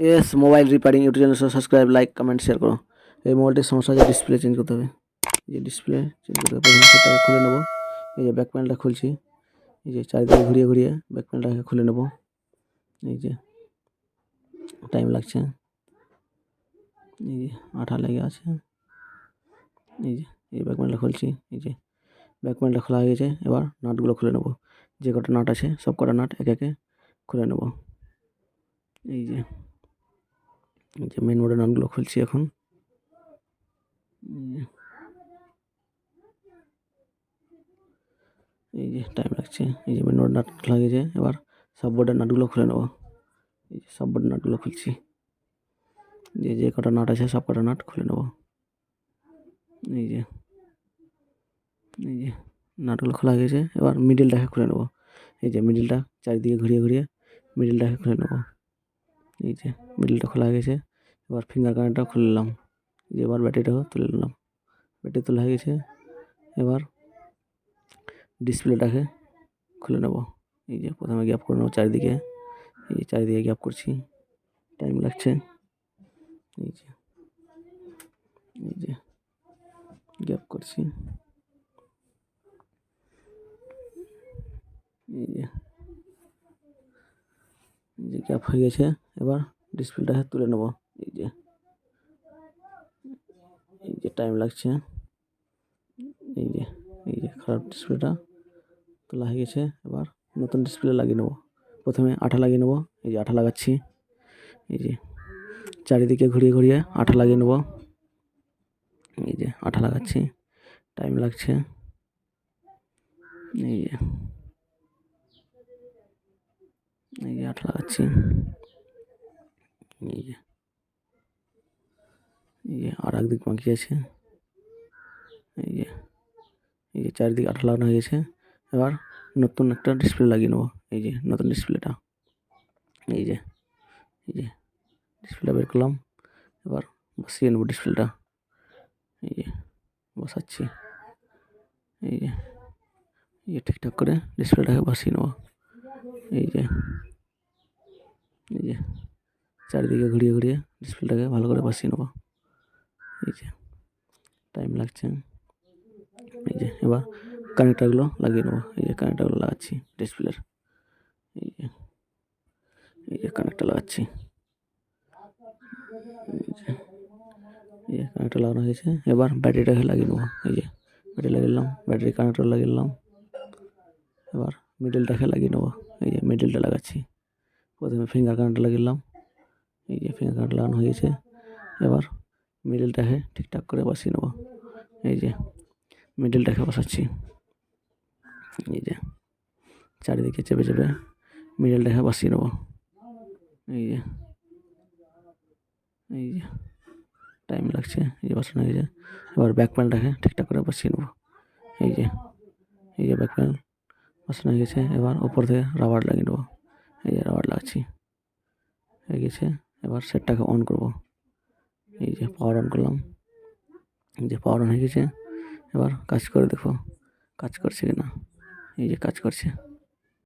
S mobile repairing YouTube channel subscribe like comment share করো। এই মোবাইলটির সমস্যা হচ্ছে ডিসপ্লে চেঞ্জ করতে হবে। এই যে ডিসপ্লে চেঞ্জ করতে হবে, প্রথমে সেটাকে খুলে নেবো। এই যে ব্যাক প্যানেলটা খুলছি, এই যে চারিদিকে ঘুরিয়ে ঘুরিয়ে ব্যাক প্যানেলটাকে খুলে নেবো। এই যে টাইম লাগছে, এই যে আঠা লেগে আছে। এই যে ব্যাক প্যানেলটা খুলছি, এই যে ব্যাক প্যানেলটা খোলা হয়ে গেছে। এবার নাটগুলো খুলে নেবো, যে কটা নাট আছে সব কটা নাট একে একে খুলে নেবো। এই যে মেন বোর্ডের নাটগুলো খুলছি এখন। এই যে টাইম লাগছে, এই যে মেন বোর্ডের নাট খোলা গেছে। এবার সব বোর্ডের নাটগুলো খুলে নেবো। এই যে সব বোর্ডের নাটগুলো খুলছি, যে কটা নাট আছে সব কটা নাট খুলে নেবো। এই যে নাটগুলো খোলা গেছে। এবার মিডিলটাকে খুলে নেবো। এই যে মিডিলটা চারিদিকে ঘুরিয়ে ঘুরিয়ে মিডিলটাকে খুলে নেবো। এই যে মিডিলটা খোলা গেছে। এবার ফিঙ্গার কানেক্টটা খুলে নিলাম। যে এবার ব্যাটারিটাও তুলে নিলাম, ব্যাটারি তোলা হয়ে গেছে। এবার ডিসপ্লেটাকে খুলে নেবো। এই যে প্রথমে গ্যাপ করে নেবো চারিদিকে, এই যে চারিদিকে গ্যাপ করছি, টাইম লাগছে। এই যে গ্যাপ করছি, এই যে গ্যাপ হয়ে গেছে। এবার ডিসপ্লেটাকে তুলে নেবো। এই যে টাইম লাগছে। এই যে খারাপ ডিসপ্লেটা তোলা হয়ে গেছে। এবার নতুন ডিসপ্লে লাগিয়ে নেবো। প্রথমে আঠা লাগিয়ে নেবো। এই যে আঠা লাগাচ্ছি, এই যে চারিদিকে ঘুরিয়ে ঘুরিয়ে আঠা লাগিয়ে নেবো। এই যে আঠা লাগাচ্ছি, টাইম লাগছে। এই যে আঠা লাগাচ্ছি। এই যে আর একদিক বাকি আছে। এই যে চারিদিকে আঠা লাগানো হয়ে গেছে। এবার নতুন একটা ডিসপ্লে লাগিয়ে নেবো। এই যে নতুন ডিসপ্লেটা, এই যে ডিসপ্লেটা বের করলাম। এবার বসিয়ে নেবো ডিসপ্লেটা। এই যে বসাচ্ছি, এই যে ঠিকঠাক করে ডিসপ্লেটাকে বসিয়ে নেবো। এই যে চারিদিকে ঘুরিয়ে ঘুরিয়ে ডিসপ্লেটাকে ভালো করে বসিয়ে নেবো। এই যে টাইম লাগছে। এই যে এবার কানেক্টারগুলো লাগিয়ে নেবো। এই যে কানেক্টারগুলো লাগাচ্ছি ডিসপ্লের। এই যে কানেক্টার লাগাচ্ছি। এই যে কানেক্টার লাগানো হয়েছে। এবার ব্যাটারিটাকে লাগিয়ে নেবো। এই যে ব্যাটারি লাগিয়ে নিলাম, ব্যাটারি কানেক্টার লাগিয়ে নিলাম। এবার মিডলটাকে লাগিয়ে নেবো। এই যে মিডলটা লাগাচ্ছি। প্রথমে ফিঙ্গার কানেক্টার লাগিয়ে নিলাম। এই যে ফিঙ্গার কানেক্টার লাগানো হয়ে গেছে। এবার মিডলটাকে ঠিকঠাক করে বসিয়ে নেবো। এই যে মিডলটাকে বসাচ্ছি। এই যে চারিদিকে চেপে চেপে মিডলটাকে বসিয়ে নেবো। এই যে টাইম লাগছে, এই যে বসানো হয়ে গেছে। এবার ব্যাক প্যানেলটাকে ঠিকঠাক করে বসিয়ে নেবো। এই যে ব্যাক প্যানেল বসানো হয়ে গেছে। এবার ওপর থেকে রাবার লাগিয়ে নেবো। এই যে রাবার লাগাচ্ছি, হয়ে গেছে। এবার সেটটাকে অন করবো। এই যে পাওয়ার অন করলাম, এই যে পাওয়ার অন হয়ে গেছে। এবার কাজ করে দেখো কাজ করছে কিনা। এই যে কাজ করছে।